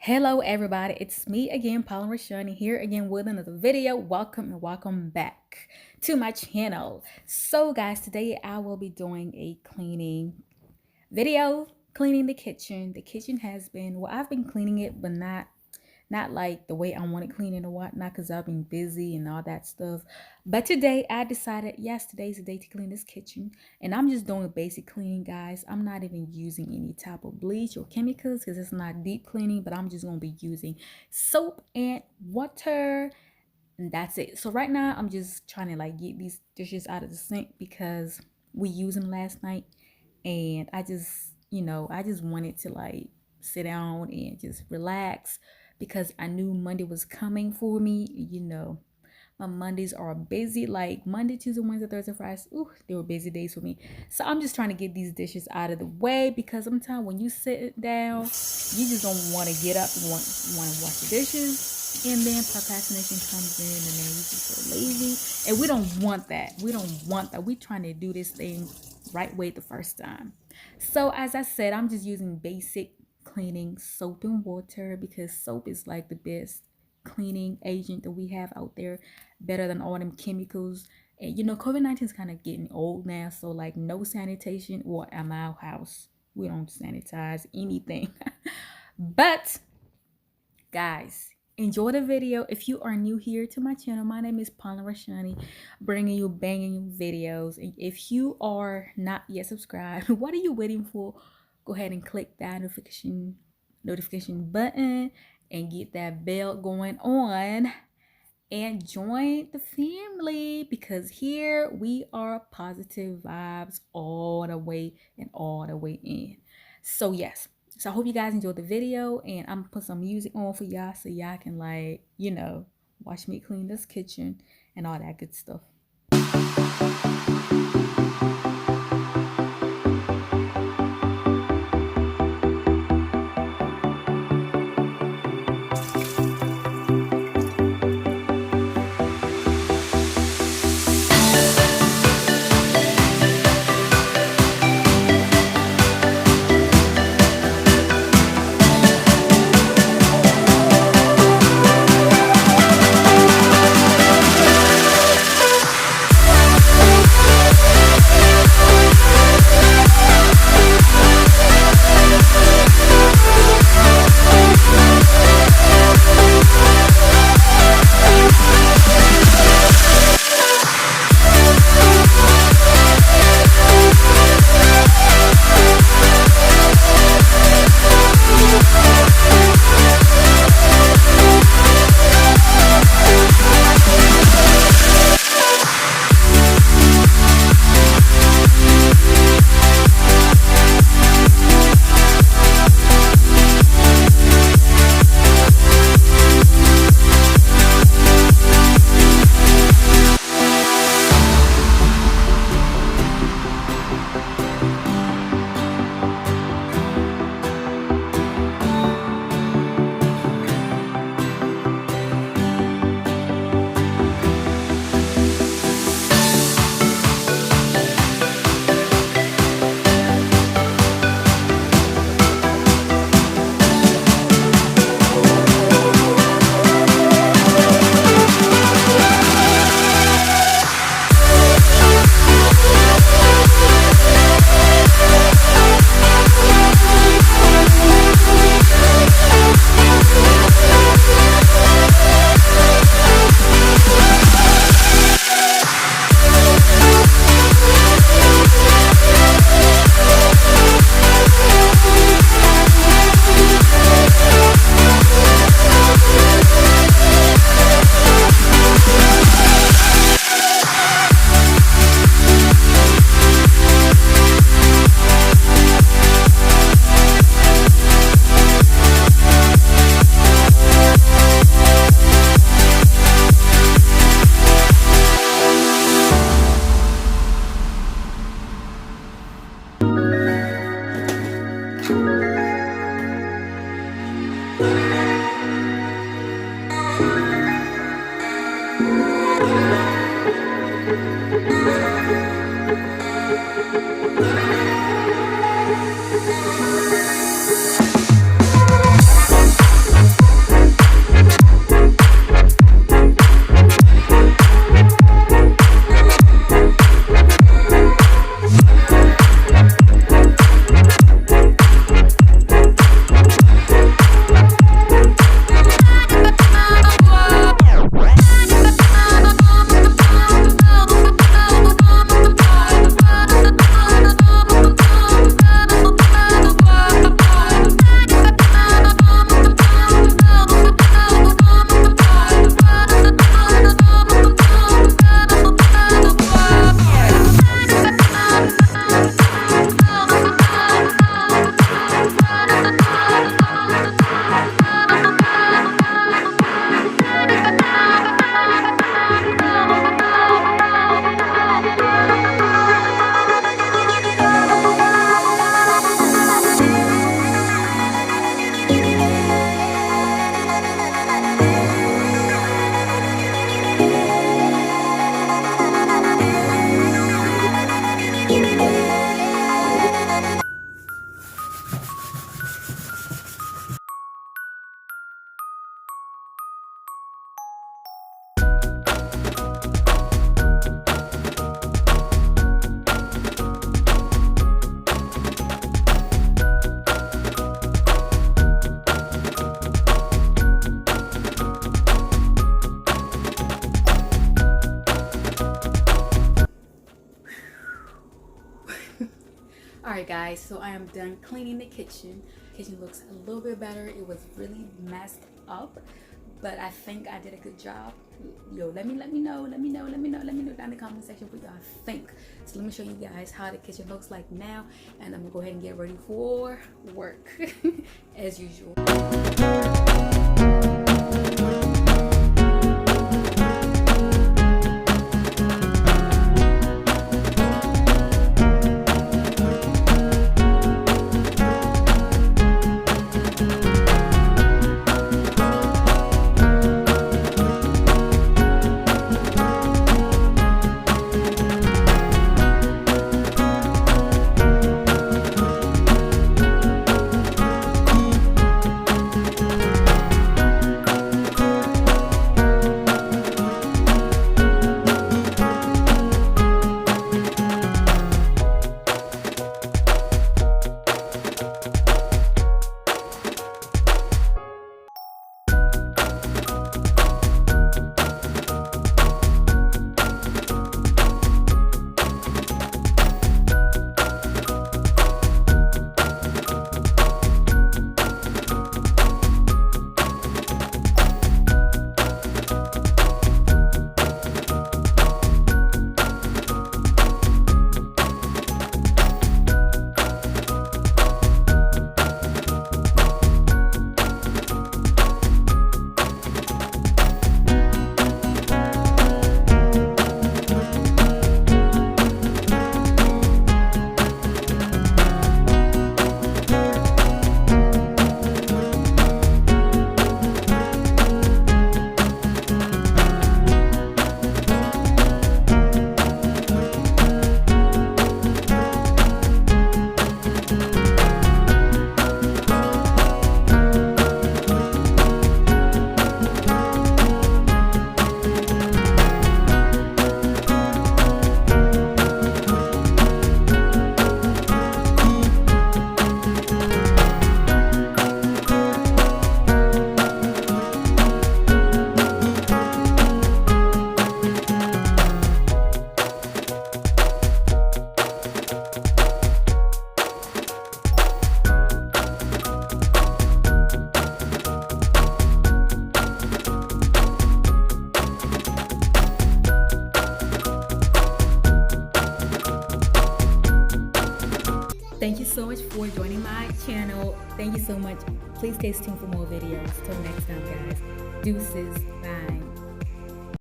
Hello everybody, it's me again, Naturally-Roshani, here again with another video. Welcome and welcome back to my channel. So guys, today I will be doing a cleaning video, cleaning the kitchen. The kitchen has been, well, I've been cleaning it, but not like the way I want it cleaning or whatnot, because I've been busy and all that stuff. But today I decided, yes, today's the day to clean this kitchen, and I'm just doing a basic cleaning, guys. I'm not even using any type of bleach or chemicals because it's not deep cleaning, but I'm just going to be using soap and water, and that's it. So right now I'm just trying to like get these dishes out of the sink because we used them last night, and I just, I just wanted to like sit down and just relax because I knew Monday was coming for me. My Mondays are busy, like Monday, Tuesday, Wednesday, Thursday, Friday. Ooh, they were busy days for me. So I'm just trying to get these dishes out of the way because sometimes when you sit down, you just don't want to get up and want to wash the dishes. And then procrastination comes in and then you just feel lazy. And we don't want that. We don't want that. We're trying to do this thing right way the first time. So as I said, I'm just using basic cleaning soap and water because soap is like the best cleaning agent that we have out there, better than all them chemicals. And COVID-19 is kind of getting old now, so like no sanitation or at my house we don't sanitize anything. But guys, enjoy the video. If you are new here to my channel, my name is Naturally-Roshani, bringing you banging videos. And if you are not yet subscribed, what are you waiting for? Go ahead and click that notification button and get that bell going on and join the family, because here we are positive vibes all the way and all the way in. So yes, so I hope you guys enjoyed the video, and I'm gonna put some music on for y'all so y'all can like, watch me clean this kitchen and all that good stuff. Alright guys, so I am done cleaning the kitchen. Kitchen looks a little bit better. It was really messed up, but I think I did a good job. Yo, let me know down in the comment section what y'all think. So let me show you guys how the kitchen looks like now, and I'm gonna go ahead and get ready for work as usual. Thank you so much for joining my channel. Thank you so much. Please stay tuned for more videos. Till next time, guys. Deuces. Bye.